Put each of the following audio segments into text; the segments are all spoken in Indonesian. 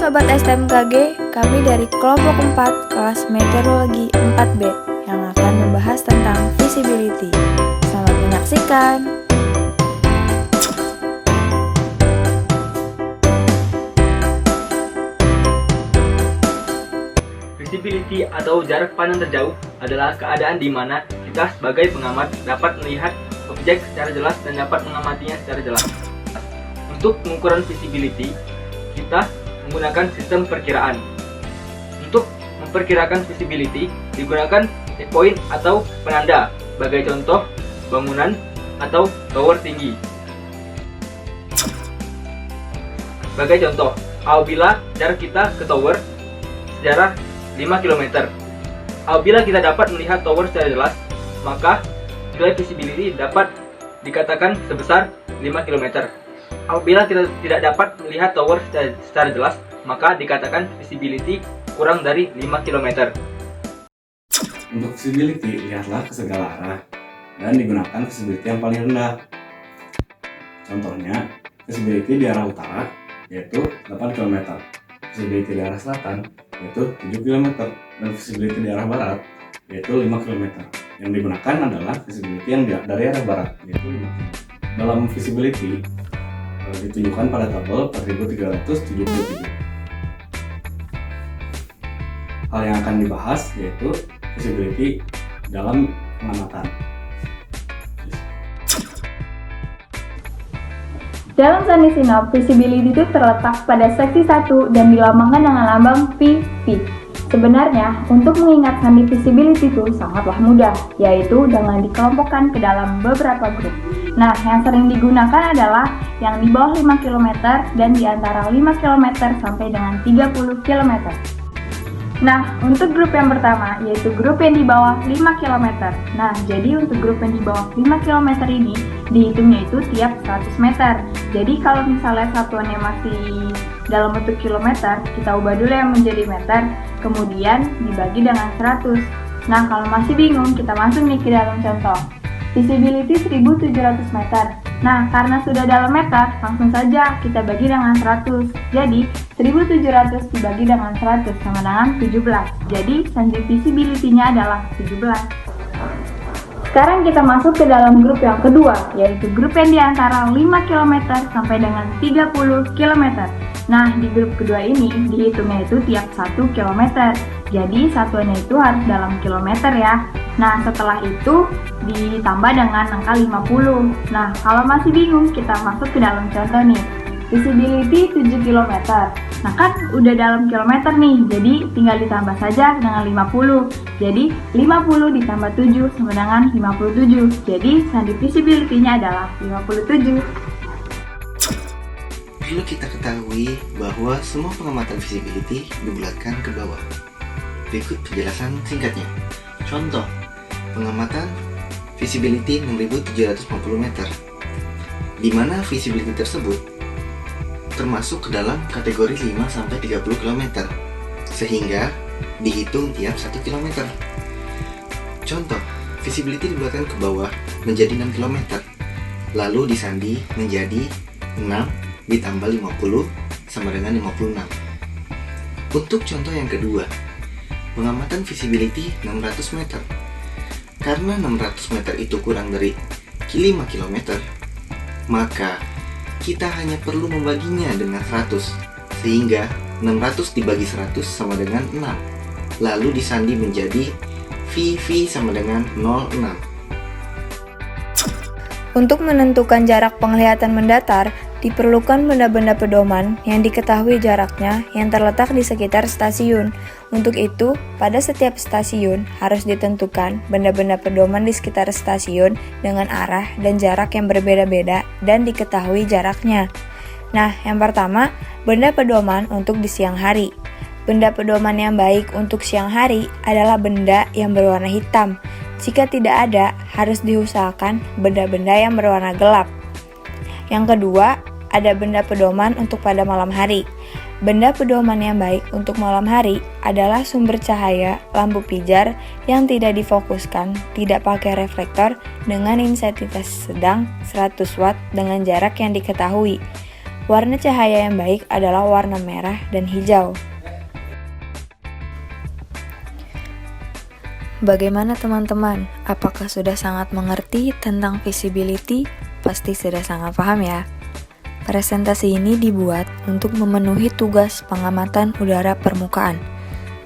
Sobat STMKG, kami dari kelompok 4 kelas Meteorologi 4B yang akan membahas tentang visibility. Selamat menyaksikan. Visibility atau jarak pandang terjauh adalah keadaan di mana kita sebagai pengamat dapat melihat objek secara jelas dan dapat mengamatinya secara jelas. Untuk pengukuran visibility, kita menggunakan sistem perkiraan. Untuk memperkirakan visibility, digunakan checkpoint atau penanda, sebagai contoh bangunan atau tower tinggi. Sebagai contoh, apabila jarak kita ke tower sejarah 5 km. Apabila kita dapat melihat tower secara jelas, maka nilai visibility dapat dikatakan sebesar 5 km. Apabila kita tidak dapat melihat tower secara jelas, maka dikatakan visibility kurang dari 5 km. Untuk visibility, lihatlah ke segala arah dan digunakan visibility yang paling rendah. Contohnya, visibility di arah utara yaitu 8 km, visibility di arah selatan yaitu 7 km, dan visibility di arah barat yaitu 5 km. Yang digunakan adalah visibility yang dari arah barat yaitu 5 km. Dalam visibility ditunjukkan pada tabel 4377. Hal yang akan dibahas yaitu visibility dalam pengamatan. Dalam Sandi Sinop, visibility itu terletak pada seksi 1 dan dilambangkan dengan lambang VV. Sebenarnya, untuk mengingat sandi visibility itu sangatlah mudah, yaitu dengan dikelompokkan ke dalam beberapa grup. Nah, yang sering digunakan adalah yang di bawah 5 km dan di antara 5 km sampai dengan 30 km. Nah, untuk grup yang pertama, yaitu grup yang di bawah 5 km. Nah, jadi untuk grup yang di bawah 5 km ini, dihitungnya itu tiap 100 meter. Jadi kalau misalnya satuannya masih dalam bentuk kilometer, kita ubah dulu yang menjadi meter, kemudian dibagi dengan 100. Nah, kalau masih bingung, kita masuk nih ke dalam contoh. Visibility 1700 meter. Nah, karena sudah dalam meter, langsung saja kita bagi dengan 100. Jadi, 1700 dibagi dengan 100 sama dengan 17. Jadi, sandi visibility-nya adalah 17. Sekarang kita masuk ke dalam grup yang kedua, yaitu grup yang di antara 5 km sampai dengan 30 km. Nah, di grup kedua ini dihitungnya itu tiap 1 km. Jadi, satuannya itu harus dalam kilometer ya. Nah, setelah itu ditambah dengan angka 50. Nah, kalau masih bingung, kita masuk ke dalam contoh nih. Visibility 7 km. Nah, kan udah dalam kilometer nih, jadi tinggal ditambah saja dengan 50. Jadi, 50 ditambah 7 sama dengan 57. Jadi, sandi visibility-nya adalah 57. Perlu kita ketahui bahwa semua pengamatan visibility dibulatkan ke bawah. Berikut penjelasan singkatnya. Contoh, pengamatan visibility 6750 meter, di mana visibility tersebut termasuk ke dalam kategori 5-30 km, sehingga dihitung tiap 1 km. Contoh, visibility dibulatkan ke bawah menjadi 6 km, lalu disandi menjadi 6 ditambah 50 sama dengan 56. Untuk contoh yang kedua, pengamatan visibility 600 meter. Karena 600 meter itu kurang dari 5 km, maka kita hanya perlu membaginya dengan 100, sehingga 600 dibagi 100 sama dengan 6, lalu disandi menjadi VV sama dengan 0,6. Untuk menentukan jarak penglihatan mendatar, diperlukan benda-benda pedoman yang diketahui jaraknya yang terletak di sekitar stasiun. Untuk itu, pada setiap stasiun harus ditentukan benda-benda pedoman di sekitar stasiun dengan arah dan jarak yang berbeda-beda dan diketahui jaraknya. Nah, yang pertama, benda pedoman untuk di siang hari. Benda pedoman yang baik untuk siang hari adalah benda yang berwarna hitam. Jika tidak ada, harus diusahakan benda-benda yang berwarna gelap. Yang kedua, ada benda pedoman untuk pada malam hari. Benda pedoman yang baik untuk malam hari adalah sumber cahaya lampu pijar yang tidak difokuskan, tidak pakai reflektor dengan intensitas sedang 100 watt dengan jarak yang diketahui. Warna cahaya yang baik adalah warna merah dan hijau. Bagaimana teman-teman? Apakah sudah sangat mengerti tentang visibility? Pasti sudah sangat paham ya. Presentasi ini dibuat untuk memenuhi tugas pengamatan udara permukaan.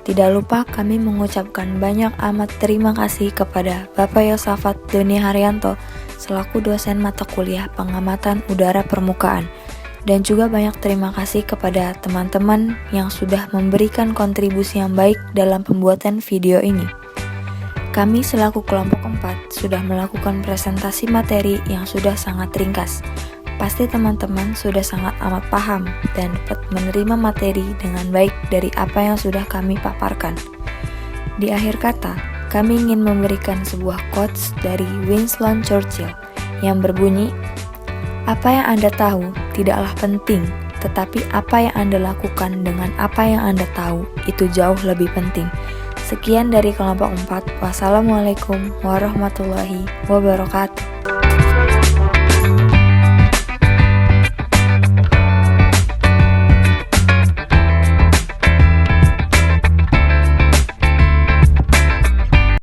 Tidak lupa kami mengucapkan banyak amat terima kasih kepada Bapak Yosafat Doni Haryanto selaku dosen mata kuliah pengamatan udara permukaan. Dan juga banyak terima kasih kepada teman-teman yang sudah memberikan kontribusi yang baik dalam pembuatan video ini. Kami selaku kelompok 4 sudah melakukan presentasi materi yang sudah sangat ringkas. Pasti teman-teman sudah sangat amat paham dan dapat menerima materi dengan baik dari apa yang sudah kami paparkan. Di akhir kata, kami ingin memberikan sebuah quotes dari Winston Churchill yang berbunyi, "Apa yang Anda tahu tidaklah penting, tetapi apa yang Anda lakukan dengan apa yang Anda tahu itu jauh lebih penting." Sekian dari kelompok 4. Wassalamualaikum warahmatullahi wabarakatuh.